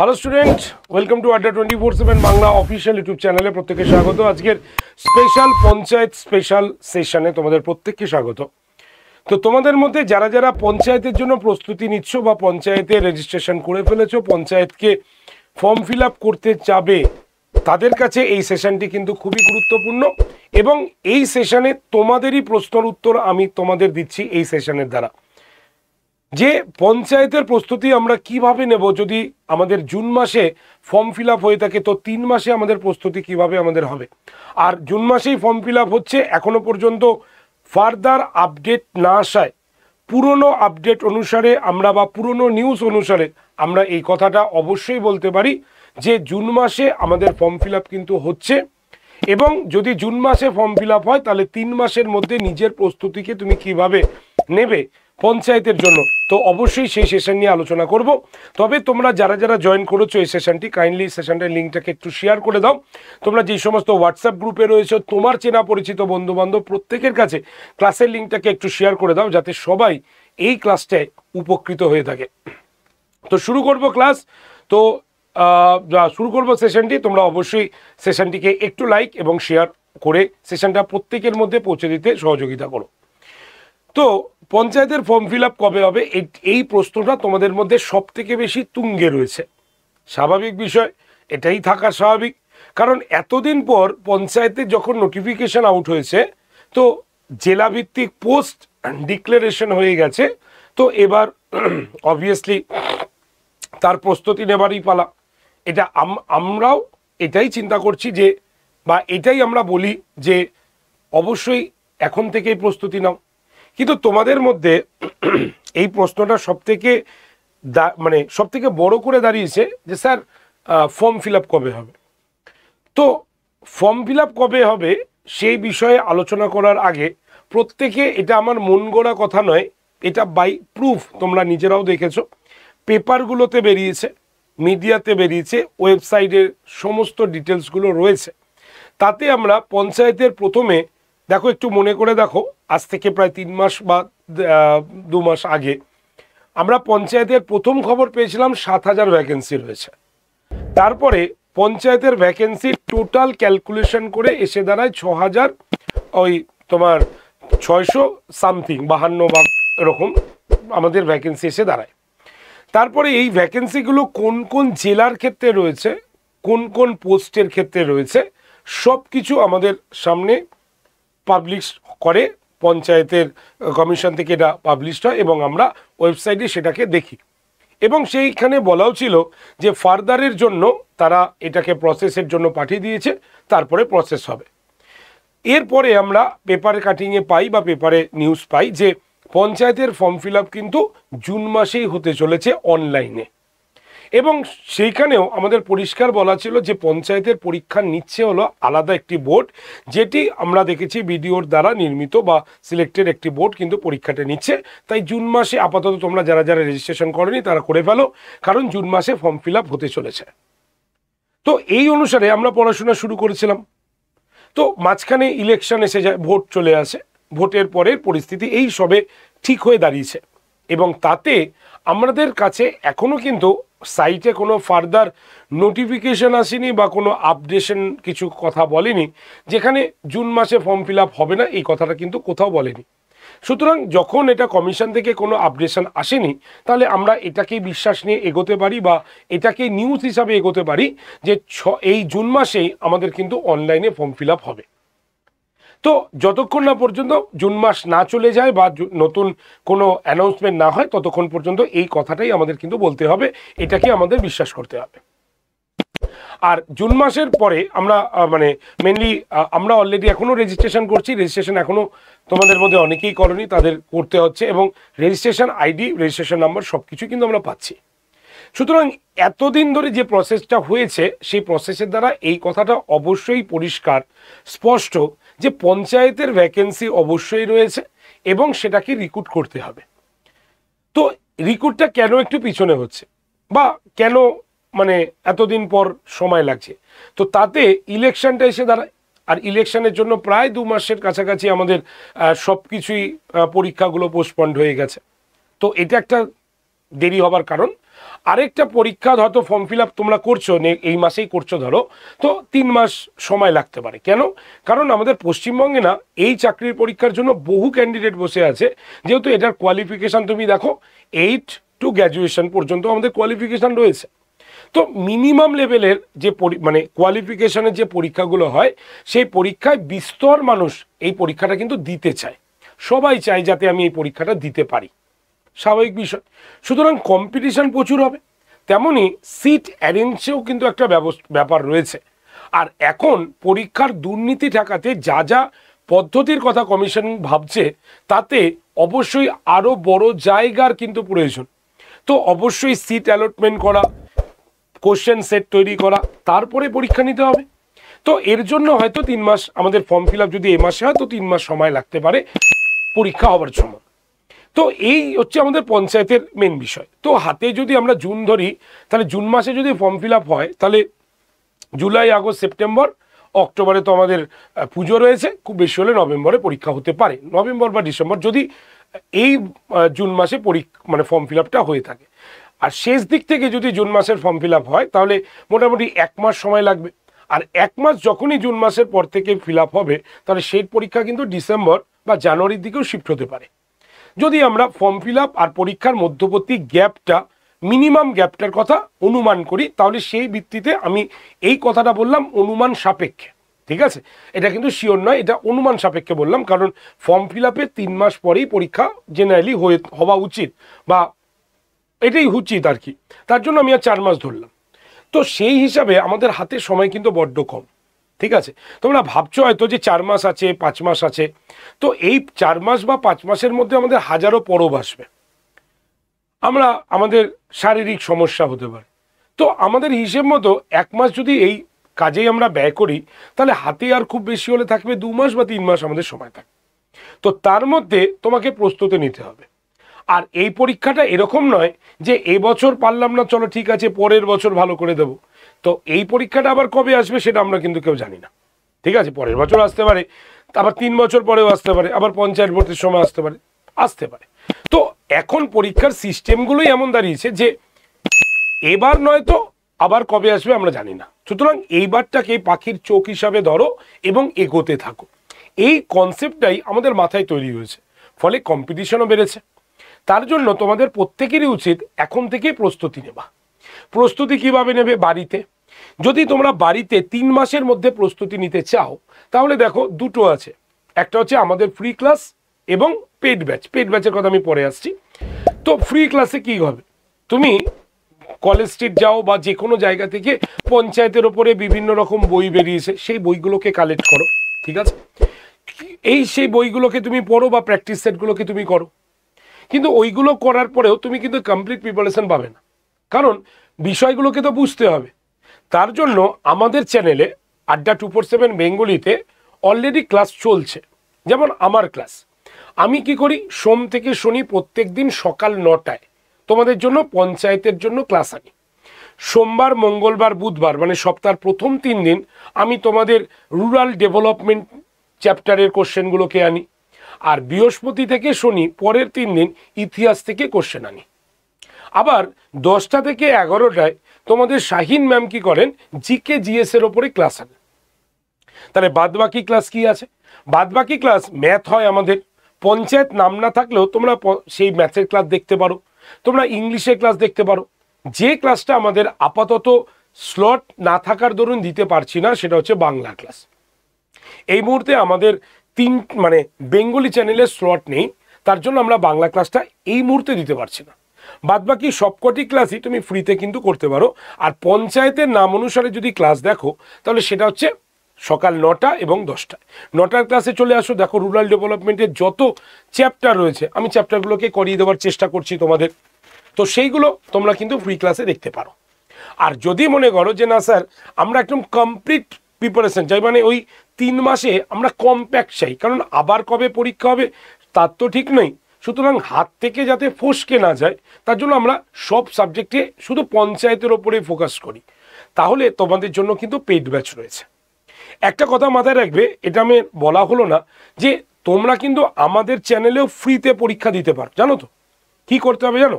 Hello student, welcome to আড্ডা 24/7 Bangla official YouTube চ্যানেলে প্রত্যেককে স্বাগত। আজকের স্পেশাল পঞ্চায়েত স্পেশাল সেশনে তোমাদের প্রত্যেককে স্বাগত। তো তোমাদের মধ্যে যারা যারা পঞ্চায়েতের জন্য প্রস্তুতি নিচ্ছ বা পঞ্চায়েতে রেজিস্ট্রেশন করে ফেলেছো, পঞ্চায়েতকে ফর্ম ফিল আপ করতে যাবে, তাদের কাছে এই সেশনটি কিন্তু খুবই গুরুত্বপূর্ণ এবং এই সেশনে তোমাদেরই প্রশ্নের উত্তর আমি তোমাদের দিচ্ছি এই সেশনের দ্বারা। যে পঞ্চায়েতের প্রস্তুতি আমরা কিভাবে নেব, যদি আমাদের জুন মাসে ফর্ম ফিল আপ হয়ে থাকে তো 3 মাসে আমাদের প্রস্তুতি কিভাবে আমাদের হবে। আর জুন মাসেই ফর্ম ফিল আপ হচ্ছে, এখনো পর্যন্ত ফার্দার আপডেট না আসায় পুরনো আপডেট অনুসারে আমরা বা পুরনো নিউজ অনুসারে আমরা এই কথাটা অবশ্যই বলতে পারি যে জুন মাসে আমাদের ফর্ম ফিল আপ কিন্তু হচ্ছে। এবং যদি জুন মাসে ফর্ম ফিল আপ হয় তাহলে 3 মাসের মধ্যে নিজের প্রস্তুতিকে তুমি কিভাবে নেবে পঞ্চায়েতের জন্য, তো অবশ্যই সেই সেশন নিয়ে আলোচনা করব। তবে তোমরা যারা যারা জয়েন করেছো এই সেশনটি, কাইন্ডলি সেশনটার লিঙ্কটাকে একটু শেয়ার করে দাও। তোমরা যেই সমস্ত হোয়াটসঅ্যাপ গ্রুপে রয়েছো, তোমার চেনা পরিচিত বন্ধু বান্ধব প্রত্যেকের কাছে ক্লাসের লিঙ্কটাকে একটু শেয়ার করে দাও, যাতে সবাই এই ক্লাসটায় উপকৃত হয়ে থাকে। তো শুরু করব ক্লাস। তো শুরু করব সেশনটি। তোমরা অবশ্যই সেশনটিকে একটু লাইক এবং শেয়ার করে সেশনটা প্রত্যেকের মধ্যে পৌঁছে দিতে সহযোগিতা করো। তো পঞ্চায়েতের ফর্ম ফিল আপ কবে হবে, এই প্রশ্নটা তোমাদের মধ্যে সব থেকে বেশি তুঙ্গে রয়েছে। স্বাভাবিক বিষয়, এটাই থাকা স্বাভাবিক, কারণ এতদিন পর পঞ্চায়েতে যখন নোটিফিকেশন আউট হয়েছে তো জেলাভিত্তিক পোস্ট ডিক্লারেশন হয়ে গেছে। তো এবার অবভিয়াসলি তার প্রস্তুতি নেবারই পালা। এটা আমরাও এটাই চিন্তা করছি যে, বা এটাই আমরা বলি যে অবশ্যই এখন থেকেই প্রস্তুতি নাও। কিন্তু তোমাদের মধ্যে এই প্রশ্নটা সবথেকে বড় করে দাঁড়িয়েছে যে স্যার ফর্ম ফিল আপ কবে হবে। তো ফর্ম ফিল আপ কবে হবে সেই বিষয়ে আলোচনা করার আগে প্রত্যেকে, এটা আমার মন গড়া কথা নয়, এটা বাই প্রুফ তোমরা নিজেরাও দেখেছো, পেপারগুলোতে বেরিয়েছে, মিডিয়াতে বেরিয়েছে, ওয়েবসাইটের সমস্ত ডিটেলসগুলো রয়েছে। তাতে আমরা পঞ্চায়েতের প্রথমে দেখো, একটু মনে করে দেখো, আজ থেকে প্রায় 3 মাস বা 2 মাস আগে আমরা পঞ্চায়েতের প্রথম খবর পেয়েছিলাম 7,000 ভ্যাকেন্সি রয়েছে। তারপরে পঞ্চায়েতের ভ্যাকেন্সি টোটাল ক্যালকুলেশন করে এসে দাঁড়ায় 6,000, ওই তোমার 600 সামথিং, 52 বা এরকম আমাদের ভ্যাকেন্সি এসে দাঁড়ায়। তারপরে এই ভ্যাকেন্সিগুলো কোন কোন জেলার ক্ষেত্রে রয়েছে, কোন কোন পোস্টের ক্ষেত্রে রয়েছে, সব কিছু আমাদের সামনে পাবলিশ করে পঞ্চায়েতের কমিশন থেকে, এটা পাবলিশড হয় এবং আমরা ওয়েবসাইটে সেটাকে দেখি। এবং সেইখানে বলাও ছিল যে ফার্দারের জন্য তারা এটাকে প্রসেসের জন্য পাঠিয়ে দিয়েছে, তারপরে প্রসেস হবে। এরপরে আমরা পেপারে কাটিংয়ে পাই বা পেপারে নিউজ পাই যে পঞ্চায়েতের ফর্ম ফিল আপ কিন্তু জুন মাসেই হতে চলেছে অনলাইনে। এবং সেইখানেও আমাদের পরিষ্কার বলা ছিল যে পঞ্চায়েতের পরীক্ষা নিচ্ছে হলো আলাদা একটি বোর্ড, যেটি আমরা দেখেছি বিডিওর দ্বারা নির্মিত বা সিলেক্টেড একটি বোর্ড কিন্তু পরীক্ষাটা নিচ্ছে। তাই জুন মাসে আপাতত তোমরা যারা যারা রেজিস্ট্রেশন করোনি তারা করে ফেলো, কারণ জুন মাসে ফর্ম ফিল আপ হতে চলেছে। তো এই অনুসারে আমরা পড়াশোনা শুরু করেছিলাম। তো মাঝখানে ইলেকশন এসে যায়, ভোট চলে আসে, ভোটের পরের পরিস্থিতি এই সবে ঠিক হয়ে দাঁড়িয়েছে। এবং তাতে আমাদের কাছে এখনও কিন্তু সাইটে কোনো ফার্দার নোটিফিকেশন আসেনি বা কোনো আপডেশন কিছু কথা বলেনি, যেখানে জুন মাসে ফর্ম ফিল আপ হবে না এই কথাটা কিন্তু কোথাও বলেনি। সুতরাং যখন এটা কমিশন থেকে কোনো আপডেশন আসেনি, তাহলে আমরা এটাকেই বিশ্বাস নিয়ে এগোতে পারি বা এটাকে নিউজ হিসাবে এগোতে পারি যে এই জুন মাসেই আমাদের কিন্তু অনলাইনে ফর্ম ফিল আপ হবে। তো যতক্ষণ না পর্যন্ত জুন মাস না চলে যায় বা নতুন কোনো অ্যানাউন্সমেন্ট না হয়, ততক্ষণ পর্যন্ত এই কথাটাই আমাদের কিন্তু বলতে হবে, এটাকে আমাদের বিশ্বাস করতে হবে। আর জুন মাসের পরে আমরা মেনলি আমরা অলরেডি এখনও রেজিস্ট্রেশন করছি। রেজিস্ট্রেশন এখনও তোমাদের মধ্যে অনেকেই করনি, তাদের করতে হচ্ছে, এবং রেজিস্ট্রেশন আইডি, রেজিস্ট্রেশন নাম্বার সব কিছু কিন্তু আমরা পাচ্ছি। সুতরাং এতদিন ধরে যে প্রসেসটা হয়েছে সেই প্রসেসের দ্বারা এই কথাটা অবশ্যই পরিষ্কার স্পষ্ট যে পঞ্চায়েতের ভ্যাকেন্সি অবশ্যই রয়েছে এবং সেটাকে রিক্রুট করতে হবে। তো রিক্রুটটা কেন একটু পিছনে হচ্ছে বা কেন এতদিন পর সময় লাগছে, তো তাতে ইলেকশনটা এসে দাঁড়ায়। আর ইলেকশনের জন্য প্রায় 2 মাসের কাছাকাছি আমাদের সব কিছুই পরীক্ষাগুলো পোস্টপন্ড হয়ে গেছে। তো এটা একটা দেরি হবার কারণ। আরেকটা পরীক্ষা হয়তো ফর্ম ফিল আপ তোমরা করছো, এই মাসেই করছো ধরো, তো 3 মাস সময় লাগতে পারে। কেন? কারণ আমাদের পশ্চিমবঙ্গে না এই চাকরির পরীক্ষার জন্য বহু ক্যান্ডিডেট বসে আছে, যেহেতু এটার কোয়ালিফিকেশান তুমি দেখো 8 টু গ্র্যাজুয়েশন পর্যন্ত আমাদের কোয়ালিফিকেশান রয়েছে। তো মিনিমাম লেভেলের যে মানে কোয়ালিফিকেশনের যে পরীক্ষাগুলো হয়, সেই পরীক্ষায় বিস্তর মানুষ এই পরীক্ষাটা কিন্তু দিতে চায়। সবাই চায় যাতে আমি এই পরীক্ষাটা দিতে পারি, স্বাভাবিক বিষয়। সুতরাং কম্পিটিশন প্রচুর হবে, তেমনই সিট অ্যারেঞ্জেও কিন্তু একটা ব্যাপার রয়েছে। আর এখন পরীক্ষার দুর্নীতি ঠেকাতে যা যা পদ্ধতির কথা কমিশন ভাবছে, তাতে অবশ্যই আরও বড় জায়গার কিন্তু প্রয়োজন। তো অবশ্যই সিট অ্যালটমেন্ট করা, কোশ্চেন সেট তৈরি করা, তারপরে পরীক্ষা নিতে হবে। তো এর জন্য হয়তো 3 মাস, আমাদের ফর্ম ফিল আপ যদি এ মাসে হয় তো 3 মাস সময় লাগতে পারে পরীক্ষা হবার জন্য। তো এই হচ্ছে আমাদের পঞ্চায়েতের মেন বিষয়। তো হাতে যদি আমরা জুন ধরি, তাহলে জুন মাসে যদি ফর্ম ফিল আপ হয়, তাহলে জুলাই, আগস্ট, সেপ্টেম্বর, অক্টোবরে তো আমাদের পুজো রয়েছে, খুব বেশি হলে নভেম্বরে পরীক্ষা হতে পারে, নভেম্বর বা ডিসেম্বর, যদি এই জুন মাসে মানে ফর্ম ফিল আপটা হয়ে থাকে। আর শেষ দিক থেকে যদি জুন মাসের ফর্ম ফিল আপ হয়, তাহলে মোটামুটি 1 মাস সময় লাগবে। আর 1 মাস যখনই জুন মাসের পর থেকে ফিল আপ হবে, তাহলে সেই পরীক্ষা কিন্তু ডিসেম্বর বা জানুয়ারির দিকেও শিফট হতে পারে। যদি আমরা ফর্ম ফিল আপ আর পরীক্ষার মধ্যবর্তী গ্যাপটা, মিনিমাম গ্যাপটার কথা অনুমান করি, তাহলে সেই ভিত্তিতে আমি এই কথাটা বললাম অনুমান সাপেক্ষে, ঠিক আছে? এটা কিন্তু শিওর নয়, এটা অনুমান সাপেক্ষে বললাম, কারণ ফর্ম ফিল আপের 3 মাস পরেই পরীক্ষা জেনারেলি হওয়া উচিত, বা এটাই উচিত আর কি। তার জন্য আমি আর 4 মাস ধরলাম। তো সেই হিসাবে আমাদের হাতে সময় কিন্তু বড্ড কম, ঠিক আছে? তোমরা ভাবছো হয়তো যে 4 মাস আছে, 5 মাস আছে। তো এই 4 মাস বা 5 মাসের মধ্যে আমাদের হাজারো পরব আসবে, আমাদের শারীরিক সমস্যা হতে পারে। তো আমাদের হিসেব মতো 1 মাস যদি এই কাজেই আমরা ব্যয় করি, তাহলে হাতে আর খুব বেশি হলে থাকবে 2 মাস বা 3 মাস আমাদের সময় থাকে। তো তার মধ্যে তোমাকে প্রস্তুতি নিতে হবে। আর এই পরীক্ষাটা এরকম নয় যে এবছর পারলাম না, চলো ঠিক আছে পরের বছর ভালো করে দেব। তো এই পরীক্ষাটা আবার কবে আসবে সেটা আমরা কিন্তু কেউ জানি না, ঠিক আছে? পরের বছর আসতে পারে, আবার 3 বছর পরেও আসতে পারে, আবার পঞ্চায়েত ভোটের সময় আসতে পারে। তো এখন পরীক্ষার সিস্টেমগুলোই এমন দাঁড়িয়েছে যে এবার নয় তো আবার কবে আসবে আমরা জানি না। সুতরাং এইবারটাকে পাখির চোখ হিসাবে ধরো এবং এগোতে থাকো, এই কনসেপ্টটাই আমাদের মাথায় তৈরি হয়েছে। ফলে কম্পিটিশনও বেড়েছে। তার জন্য তোমাদের প্রত্যেকেরই উচিত এখন থেকেই প্রস্তুতি নেওয়া। প্রস্তুতি কিভাবে নেবে? বাড়িতে। যদি তোমরা বাড়িতে 3 মাসের মধ্যে প্রস্তুতি নিতে চাও, তাহলে দেখো দুটো আছে, একটা হচ্ছে আমাদের ফ্রি ক্লাস এবং পেড ব্যাচ। পেড ব্যাচের কথা আমি পরে আসছি। তো ফ্রি ক্লাসে কি হবে, তুমি কলেজ স্ট্রিট যাও বা যে কোনো জায়গা থেকে পঞ্চায়েতের ওপরে বিভিন্ন রকম বই বেরিয়েছে, সেই বইগুলোকে কালেক্ট করো, ঠিক আছে? সেই বইগুলোকে তুমি পড়ো বা প্র্যাকটিস সেটগুলোকে তুমি করো। কিন্তু ওইগুলো করার পরেও তুমি কিন্তু কমপ্লিট প্রিপারেশন পাবে না, কারণ বিষয়গুলোকে তো বুঝতে হবে। তার জন্য আমাদের চ্যানেলে আড্ডা 247 বেঙ্গলিতে অলরেডি ক্লাস চলছে। যেমন আমার ক্লাস, আমি কি করি, সোম থেকে শনি প্রত্যেক দিন সকাল 9টায় তোমাদের জন্য পঞ্চায়েতের জন্য ক্লাস আনি। সোমবার, মঙ্গলবার, বুধবার, মানে সপ্তাহের প্রথম 3 দিন আমি তোমাদের রুরাল ডেভেলপমেন্ট চ্যাপ্টারের কোশ্চেনগুলোকে আনি। আর বৃহস্পতি থেকে শনি পরের 3 দিন ইতিহাস থেকে কোশ্চেন আনি। আবার 10টা থেকে 11টায় তোমাদের শাহিন ম্যাম কি করেন, জিকে জিএস এর ওপরে ক্লাস আনেন। তাহলে বাদবাকি ক্লাস কি আছে? বাদবাকি ক্লাস ম্যাথ হয় আমাদের। পঞ্চায়েত নাম না থাকলেও তোমরা সেই ম্যাথের ক্লাস দেখতে পারো, তোমরা ইংলিশের ক্লাস দেখতে পারো। যে ক্লাসটা আমাদের আপাতত স্লট না থাকার দরুন দিতে পারছি না, সেটা হচ্ছে বাংলা ক্লাস। এই মুহূর্তে আমাদের মানে বেঙ্গলি চ্যানেলের স্লট নেই, তার জন্য আমরা বাংলা ক্লাসটা এই মুহূর্তে দিতে পারছি না। বাদবাকি সবকটি ক্লাসই তুমি ফ্রিতে কিন্তু করতে পারো। আর পঞ্চায়েতের নাম অনুসারে যদি ক্লাস দেখো, তাহলে সেটা হচ্ছে সকাল 9টা এবং 10টায়। 9টার ক্লাসে চলে আসো, দেখো রুরাল ডেভেলপমেন্টের যত চ্যাপ্টার রয়েছে আমি চ্যাপ্টারগুলোকে করিয়ে দেওয়ার চেষ্টা করছি তোমাদের। তো সেইগুলো তোমরা কিন্তু ফ্রি ক্লাসে দেখতে পারো। আর যদি মনে করো যে না স্যার আমরা একদম কমপ্লিট প্রিপারেশন চাই, মানে ওই 3 মাসে আমরা কম্প্যাক্ট চাই, কারণ আবার কবে পরীক্ষা হবে তার তো ঠিক নেই। সুতরাং হাত থেকে যাতে ফসকে না যায়, তার জন্য আমরা সব সাবজেক্টে শুধু পঞ্চায়েতের ওপরে ফোকাস করি। তাহলে তোমাদের জন্য কিন্তু পেইড ব্যাচ রয়েছে। একটা কথা মাথায় রাখবে, এটা আমি বলা হলো না, যে তোমরা কিন্তু আমাদের চ্যানেলেও ফ্রিতে পরীক্ষা দিতে পারো। জানো তো কি করতে হবে? জানো,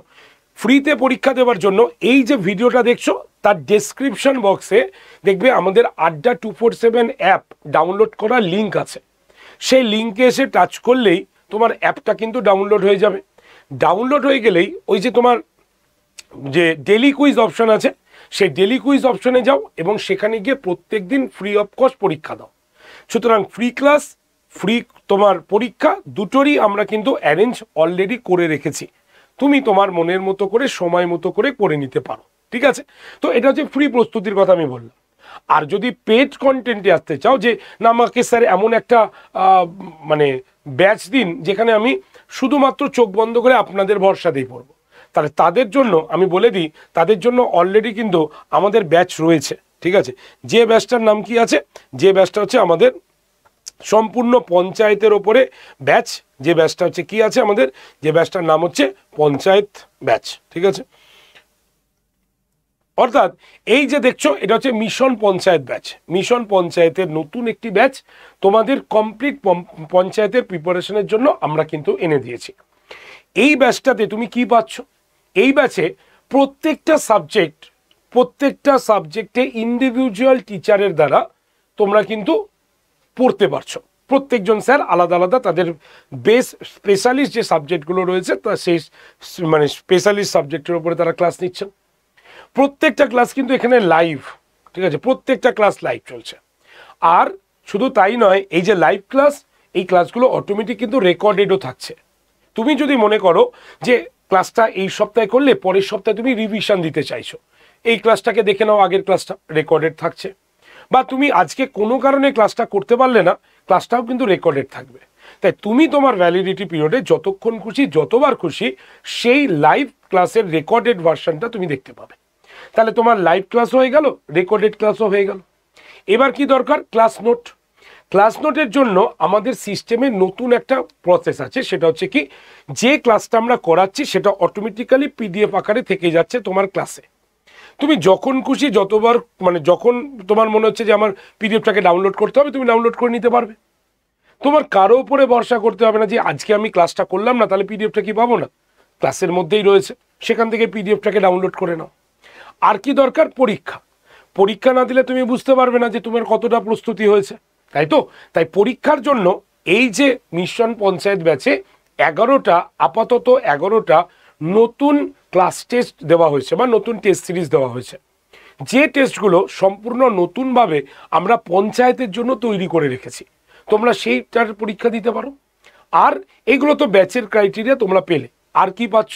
ফ্রিতে পরীক্ষা দেওয়ার জন্য এই যে ভিডিওটা দেখছো তার ডেসক্রিপশন বক্সে দেখবে আমাদের আড্ডা 247 অ্যাপ ডাউনলোড করার লিঙ্ক আছে। সেই লিঙ্কে এসে টাচ করলেই তোমার অ্যাপটা কিন্তু ডাউনলোড হয়ে যাবে। ডাউনলোড হয়ে গেলেই ওই যে তোমার যে ডেলি কুইজ অপশন আছে সেই ডেলি কুইজ অপশনে যাও এবং সেখানে গিয়ে প্রত্যেক দিন ফ্রি অফ কস্ট পরীক্ষা দাও। সুতরাং ফ্রি ক্লাস ফ্রি তোমার পরীক্ষা দুটোরই আমরা কিন্তু অ্যারেঞ্জ অলরেডি করে রেখেছি। তুমি তোমার মনের মতো করে সময় মতো করে নিতে পারো, ঠিক আছে? তো এটা হচ্ছে ফ্রি প্রস্তুতির কথা আমি বললাম। আর যদি পেড কন্টেন্টে আসতে চাও যে না আমাকে স্যার এমন একটা মানে ব্যাচ দিন যেখানে আমি শুধুমাত্র চোখ বন্ধ করে আপনাদের ভরসাতেই পড়বো, তাহলে তাদের জন্য আমি বলে দিই, তাদের জন্য অলরেডি কিন্তু আমাদের ব্যাচ রয়েছে, ঠিক আছে? যে ব্যাচটার নাম কি আছে, যে ব্যাচটা হচ্ছে আমাদের সম্পূর্ণ পঞ্চায়েতের ওপরে ব্যাচ, যে ব্যাচটা হচ্ছে কি আছে আমাদের, যে ব্যাচটার নাম হচ্ছে পঞ্চায়েত ব্যাচ, ঠিক আছে? অর্থাৎ এই যে দেখছো এটা হচ্ছে মিশন পঞ্চায়েত ব্যাচ। মিশন পঞ্চায়েতের নতুন একটি ব্যাচ তোমাদের কমপ্লিট পঞ্চায়েতের প্রিপারেশনের জন্য আমরা কিন্তু এনে দিয়েছি। এই ব্যাচটাতে তুমি কি পাচ্ছ? এই ব্যাচে প্রত্যেকটা সাবজেক্টে ইন্ডিভিজুয়াল টিচারের দ্বারা তোমরা কিন্তু পড়তে পারছো। প্রত্যেকজন স্যার আলাদা আলাদা তাদের বেস স্পেশালিস্ট যে সাবজেক্টগুলো রয়েছে তা সেই মানে স্পেশালিস্ট সাবজেক্টের উপরে তারা ক্লাস নিচ্ছেন। প্রত্যেকটা ক্লাস কিন্তু এখানে লাইভ, ঠিক আছে? প্রত্যেকটা ক্লাস লাইভ চলছে। আর শুধু তাই নয়, এই যে লাইভ ক্লাস, এই ক্লাসগুলো অটোমেটিক কিন্তু রেকর্ডেডও থাকছে। তুমি যদি মনে করো যে ক্লাসটা এই সপ্তাহে করলে পরের সপ্তাহে তুমি রিভিশন দিতে চাইছো, এই ক্লাসটাকে দেখে নাও, আগের ক্লাসটা রেকর্ডেড থাকছে। বা তুমি আজকে কোনো কারণে ক্লাসটা করতে পারলে না, ক্লাসটাও কিন্তু রেকর্ডেড থাকবে। তাই তুমি তোমার ভ্যালিডিটি পিরিয়ডে যতক্ষণ খুশি যতবার খুশি সেই লাইভ ক্লাসের রেকর্ডেড ভার্সনটা তুমি দেখতে পাবে। তাহলে তোমার লাইভ ক্লাসও হয়ে গেল, রেকর্ডেড ক্লাসও হয়ে গেল। এবার কি দরকার? Class note. ক্লাস নোটের জন্য আমাদের সিস্টেমে নতুন একটা প্রসেস আছে, সেটা হচ্ছে কি, যে ক্লাসটা আমরা করাচ্ছি সেটা অটোমেটিক্যালি পিডিএফ আকারে থেকে যাচ্ছে তোমার ক্লাসে। তুমি যখন খুশি যতবার মানে যখন তোমার মনে হচ্ছে যে আমার পিডিএফটাকে ডাউনলোড করতে হবে, তুমি ডাউনলোড করে নিতে পারবে। তোমার কারো উপরে ভরসা করতে হবে না যে আজকে আমি ক্লাসটা করলাম না তাহলে পিডিএফটা কি পাবো না, ক্লাসের মধ্যেই রয়েছে, সেখান থেকে পিডিএফটাকে ডাউনলোড করে নাও। আর কি দরকার? পরীক্ষা। পরীক্ষা না দিলে তুমি বুঝতে পারবে না যে তোমার কতটা প্রস্তুতি হয়েছে, তাই তো? তাই পরীক্ষার জন্য এই যে মিশন পঞ্চায়েত ব্যাচে 11টা আপাতত 11টা নতুন ক্লাস টেস্ট দেওয়া হয়েছে বা নতুন টেস্ট সিরিজ দেওয়া হয়েছে, যে টেস্টগুলো সম্পূর্ণ নতুনভাবে আমরা পঞ্চায়েতের জন্য তৈরি করে রেখেছি। তোমরা সেইটার পরীক্ষা দিতে পারো। আর এগুলো তো ব্যাচের ক্রাইটেরিয়া তোমরা পেলে। আর কি পাচ্ছ?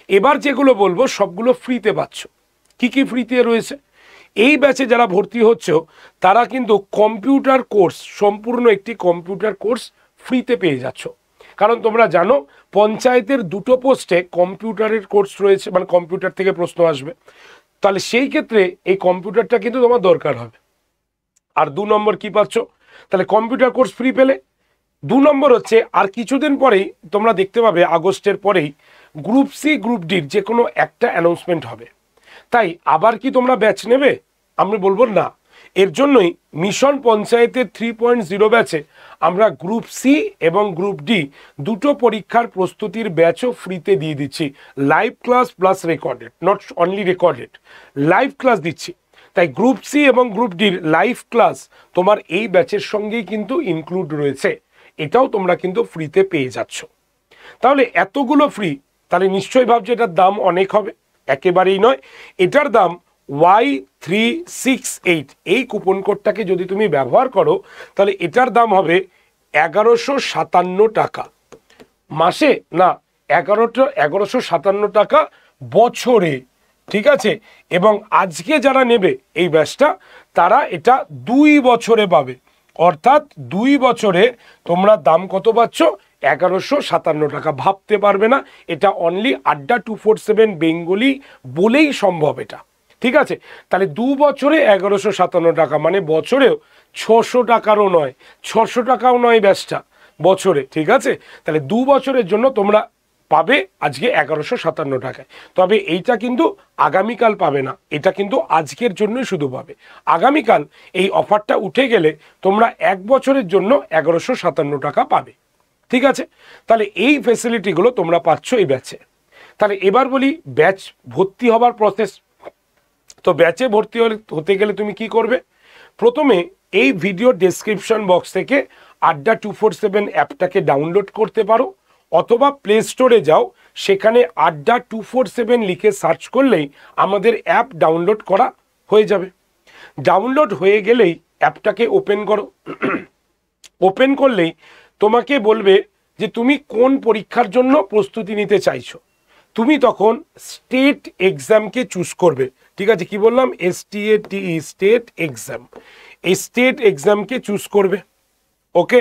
এবার যেগুলো বলবো সবগুলো ফ্রিতে পাচ্ছ। কি কি ফ্রিতে রয়েছে? এই ব্যাচে যারা ভর্তি হচ্ছ তারা কিন্তু কম্পিউটার কোর্স, সম্পূর্ণ একটি কম্পিউটার কোর্স ফ্রিতে পেয়ে যাচ্ছ। কারণ তোমরা জানো পঞ্চায়েতের 2টো পোস্টে কম্পিউটারের কোর্স রয়েছে, মানে কম্পিউটার থেকে প্রশ্ন আসবে। তাহলে সেই ক্ষেত্রে এই কম্পিউটারটা কিন্তু তোমার দরকার হবে। আর 2 নম্বর কি পাচ্ছ? তাহলে কম্পিউটার কোর্স ফ্রি পেলে। 2 নম্বর হচ্ছে আর কিছুদিন পরেই তোমরা দেখতে পাবে, আগস্টের পরেই গ্রুপ সি গ্রুপ ডির যে কোনো একটা অ্যানাউন্সমেন্ট হবে। তাই আবার কি তোমরা ব্যাচ নেবে? আমি বলবো না। এর জন্যই মিশন পঞ্চায়েতের 3.0 ব্যাচে আমরা গ্রুপ সি এবং গ্রুপ ডি দুটো পরীক্ষার প্রস্তুতির ব্যাচও ফ্রিতে দিয়ে দিচ্ছি। Live class plus recorded, not only recorded, live class দিচ্ছি। তাই গ্রুপ সি এবং গ্রুপ ডির লাইভ ক্লাস তোমার এই ব্যাচের সঙ্গেই কিন্তু ইনক্লুড রয়েছে, এটাও তোমরা কিন্তু ফ্রিতে পেয়ে যাচ্ছ। তাহলে এতগুলো ফ্রি, তাহলে নিশ্চয়ই ভাবছো এটার দাম অনেক হবে। একেবারেই নয়। এটার দাম Y368, এই কুপন কোডটাকে যদি তুমি ব্যবহার করো তাহলে এটার দাম হবে 1157 টাকা মাসে, না 1157 টাকা বছরে, ঠিক আছে? এবং আজকে যারা নেবে এই ব্যাচটা তারা এটা 2 বছরে পাবে। অর্থাৎ 2 বছরে তোমরা দাম কত পাচ্ছ? 1157 টাকা। ভাবতে পারবে না, এটা অনলি আড্ডা 247 বেঙ্গলি বলেই সম্ভব এটা, ঠিক আছে? তাহলে 2 বছরে 1157 টাকা, মানে বছরেও 600 টাকারও নয়, 600 টাকাও নয় ব্যাচটা বছরে, ঠিক আছে? তাহলে 2 বছরের জন্য তোমরা পাবে আজকে 1157 টাকায়। তবে এইটা কিন্তু আগামীকাল পাবে না, এটা কিন্তু আজকের জন্যই শুধু পাবে। আগামীকাল এই অফারটা উঠে গেলে তোমরা 1 বছরের জন্য 1157 টাকা পাবে, ঠিক আছে? তাহলে এই ফেসিলিটিগুলো তোমরা পাচ্ছ এই ব্যাচে। তাহলে এবার বলি ব্যাচ ভর্তি হবার প্রসেস। তো ব্যাচে ভর্তি হতে গেলে তুমি কি করবে? প্রথমে এই ভিডিও ডেসক্রিপশন বক্স থেকে আড্ডা 247 অ্যাপটাকে ডাউনলোড করতে পারো, অথবা প্লে স্টোরে যাও, সেখানে আড্ডা 247 লিখে সার্চ করলেই আমাদের অ্যাপ ডাউনলোড করা হয়ে যাবে। ডাউনলোড হয়ে গেলেই অ্যাপটাকে ওপেন করো। ওপেন করলেই তোমাকে বলবে যে তুমি কোন পরীক্ষার জন্য প্রস্তুতি নিতে চাইছো। তুমি তখন স্টেট এক্সামকে চুজ করবে। ঠিক আছে, কি বললাম? STATE, state exam. এই স্টেট এক্সামকে চুজ করবে। ওকে,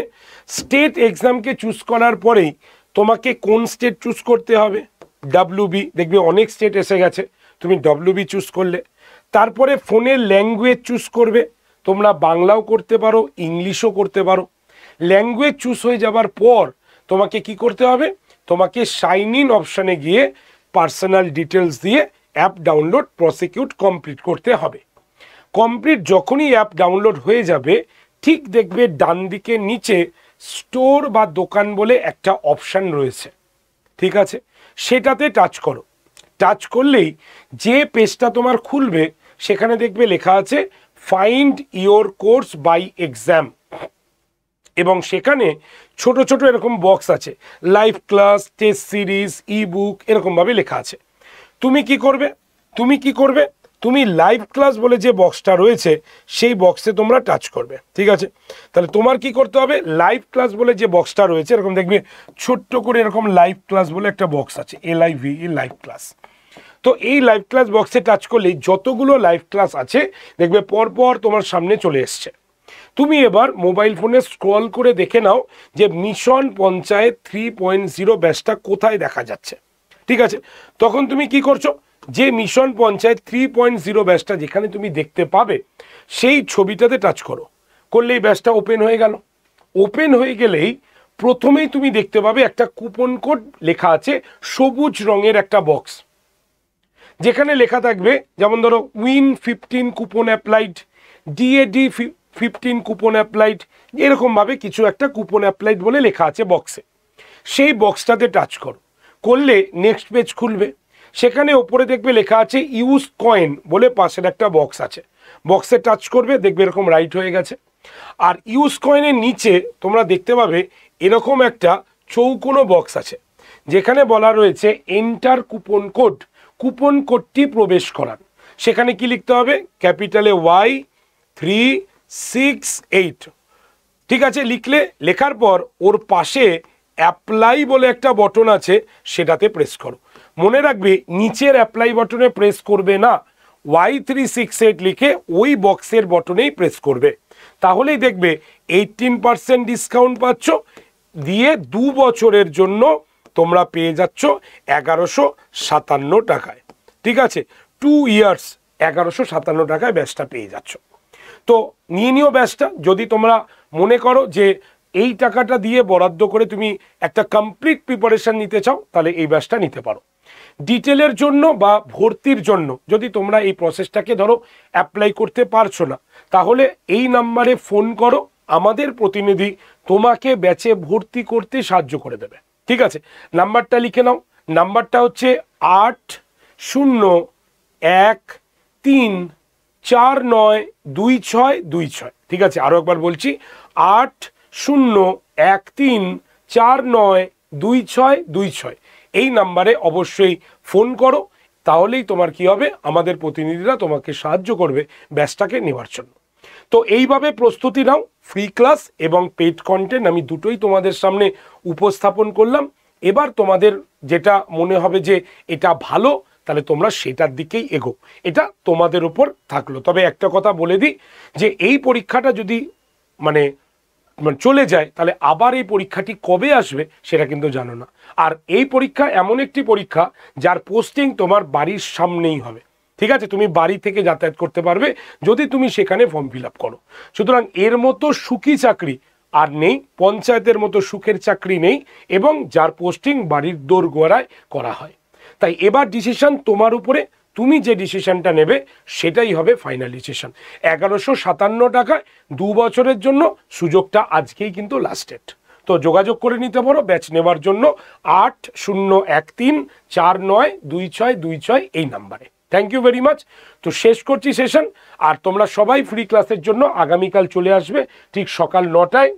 স্টেট এক্সামকে চুজ করার পরেই তোমাকে কোন স্টেট চুজ করতে হবে? WB। দেখবে অনেক স্টেট এসে গেছে, তুমি WB চুজ করলে। তারপরে ফোনের ল্যাঙ্গুয়েজ চুজ করবে। তোমরা বাংলাও করতে পারো, ইংলিশও করতে পারো। ল্যাঙ্গুয়েজ চুজ হয়ে যাবার পর তোমাকে কি করতে হবে? তোমাকে সাইন ইন অপশানে গিয়ে পার্সোনাল ডিটেলস দিয়ে অ্যাপ ডাউনলোড প্রসিকিউট কমপ্লিট করতে হবে। কমপ্লিট যখনই অ্যাপ ডাউনলোড হয়ে যাবে, ঠিক দেখবে ডান দিকে নিচে স্টোর বা দোকান বলে একটা অপশান রয়েছে। ঠিক আছে, সেটাতে টাচ করো। টাচ করলেই যে পেজটা তোমার খুলবে, সেখানে দেখবে লেখা আছে find your course by exam, এবং সেখানে ছোট ছোট এরকম বক্স আছে, live class, test series, ebook, এরকমভাবে লেখা আছে। তুমি কি করবে? তুমি লাইভ ক্লাস বলে যে বক্সটা রয়েছে, সেই বক্সে তোমরা টাচ করবে। ঠিক আছে, তাহলে তোমার কি করতে হবে? লাইভ ক্লাস বলে যে বক্সটা রয়েছে, এরকম দেখবে ছোট্ট করে এরকম লাইভ ক্লাস বলে একটা বক্স আছে, LIVE, লাইভ ক্লাস। তো এই লাইভ ক্লাস বক্সে টাচ করলেই যতগুলো লাইভ ক্লাস আছে দেখবে পরপর তোমার সামনে চলে এসছে। তুমি এবার মোবাইল ফোনে স্ক্রল করে দেখে নাও যে মিশন পঞ্চায়েত 3.0 ব্যাচটা কোথায় দেখা যাচ্ছে। ঠিক আছে, তখন তুমি কি করছো? যে মিশন পঞ্চায়েত 3.0 ব্যাচটা যেখানে তুমি দেখতে পাবে, সেই ছবিটাতে টাচ করো। করলেই ব্যাচটা ওপেন হয়ে গেল। ওপেন হয়ে গেলেই প্রথমেই তুমি দেখতে পাবে একটা কুপন কোড লেখা আছে, সবুজ রঙের একটা বক্স, যেখানে লেখা থাকবে যেমন ধরো win 15 coupon applied, DAD 15 coupon applied, এরকমভাবে কিছু একটা কুপন অ্যাপ্লাইড বলে লেখা আছে বক্সে। সেই বক্সটাতে টাচ করো। করলে নেক্সট পেজ খুলবে। সেখানে ওপরে দেখবে লেখা আছে ইউজ কয়েন বলে পাশের একটা বক্স আছে। বক্সে টাচ করবে, দেখবে এরকম রাইট হয়ে গেছে। আর ইউজ কয়েনের নিচে তোমরা দেখতে পাবে এরকম একটা চৌকোনো বক্স আছে, যেখানে বলা রয়েছে এন্টার কুপন কোড, কুপন কোডটি প্রবেশ করান। সেখানে কি লিখতে হবে? ক্যাপিটালে Y368। ঠিক আছে, লেখার পর ওর পাশে অ্যাপ্লাই বলে একটা বটন আছে, সেটাতে প্রেস করো। মনে রাখবে নিচের অ্যাপ্লাই বটনে প্রেস করবে না, Y368 লিখে ওই বক্সের বটনেই প্রেস করবে। তাহলেই দেখবে 18% ডিসকাউন্ট পাচ্ছ, দিয়ে 2 বছরের জন্য তোমরা পেয়ে যাচ্ছ 1157 টাকায়। ঠিক আছে, 2 ইয়ার্স 1157 টাকায় ব্যাচটা পেয়ে যাচ্ছ। তো নিয়ে নিও ব্যাচটা। যদি তোমরা মনে করো যে এই টাকাটা দিয়ে বরাদ্দ করে তুমি একটা কমপ্লিট প্রিপারেশন নিতে চাও, তাহলে এই ব্যাচটা নিতে পারো। ডিটেলের জন্য বা ভর্তির জন্য যদি তোমরা এই প্রসেসটাকে ধরো অ্যাপ্লাই করতে পারছো না, তাহলে এই নাম্বারে ফোন করো, আমাদের প্রতিনিধি তোমাকে ব্যাচে ভর্তি করতে সাহায্য করে দেবে। ঠিক আছে, নাম্বারটা লিখে নাও। নাম্বারটা হচ্ছে 8013492626। ঠিক আছে, আরও একবার বলছি, 8013492626। এই নাম্বারে অবশ্যই ফোন করো, তাহলেই তোমার কি হবে, আমাদের প্রতিনিধিরা তোমাকে সাহায্য করবে ব্যাচটাকে নেওয়ার জন্য। তো এইভাবে প্রস্তুতি নাও। ফ্রি ক্লাস এবং পেইড কন্টেন্ট আমি দুটোই তোমাদের সামনে উপস্থাপন করলাম। এবার তোমাদের যেটা মনে হবে যে এটা ভালো, তাহলে তোমরা সেটার দিকেই এগো, এটা তোমাদের উপর থাকলো। তবে একটা কথা বলে দিই যে এই পরীক্ষাটা যদি মানে চলে যায়, তাহলে আবার এই পরীক্ষাটি কবে আসবে সেটা কিন্তু জানো না। আর এই পরীক্ষা এমন একটি পরীক্ষা যার পোস্টিং তোমার বাড়ির সামনেই হবে। ঠিক আছে, তুমি বাড়ি থেকে যাতায়াত করতে পারবে যদি তুমি সেখানে ফর্ম ফিল আপ করো। সুতরাং এর মতো সুখী চাকরি আর নেই, পঞ্চায়েতের মতো সুখের চাকরি নেই, এবং যার পোস্টিং বাড়ির দোরগোড়ায় করা হয়। তাই এবার ডিসিশন তোমার উপরে, তুমি যে ডিসিশনটা নেবে সেটাই হবে ফাইনাল ডিসিশন। 1157 টাকায় 2 বছরের জন্য সুযোগটা আজকেই কিন্তু লাস্ট ডেট। তো যোগাযোগ করে নিতে পারো ব্যাচ নেওয়ার জন্য 8013492626 এই নাম্বারে। Thank you very much. তো শেষ করছি সেশন, আর তোমরা সবাই ফ্রি ক্লাসের জন্য আগামীকাল চলে আসবে ঠিক সকাল 9টায়।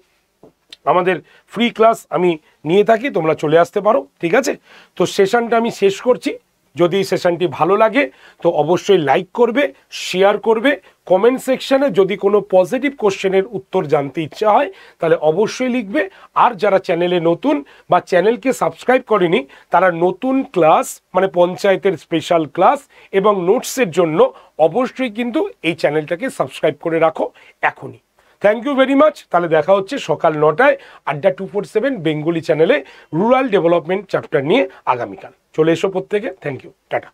আমাদের ফ্রি ক্লাস আমি নিয়ে থাকি, তোমরা চলে আসতে পারো, ঠিক আছে? তো সেশনটা আমি শেষ করছি। যদি এই সেশনটি ভালো লাগে তো অবশ্যই লাইক করবে, শেয়ার করবে, কমেন্ট সেকশনে যদি কোনো পজিটিভ কোশ্চেনের উত্তর জানতে ইচ্ছা হয় তাহলে অবশ্যই লিখবে। আর যারা চ্যানেলে নতুন বা চ্যানেলকে সাবস্ক্রাইব করেনি তারা নতুন ক্লাস মানে পঞ্চায়েতের স্পেশাল ক্লাস এবং নোটসের জন্য অবশ্যই কিন্তু এই চ্যানেলটাকে সাবস্ক্রাইব করে রাখো এখনই। Thank you very much. তাহলে দেখা হচ্ছে সকাল 9টায় আড্ডা 247 বেঙ্গলি চ্যানেলে রুরাল ডেভেলপমেন্ট চ্যাপ্টার নিয়ে আগামীকাল। চলে এসো প্রত্যেকে। Thank you, tata.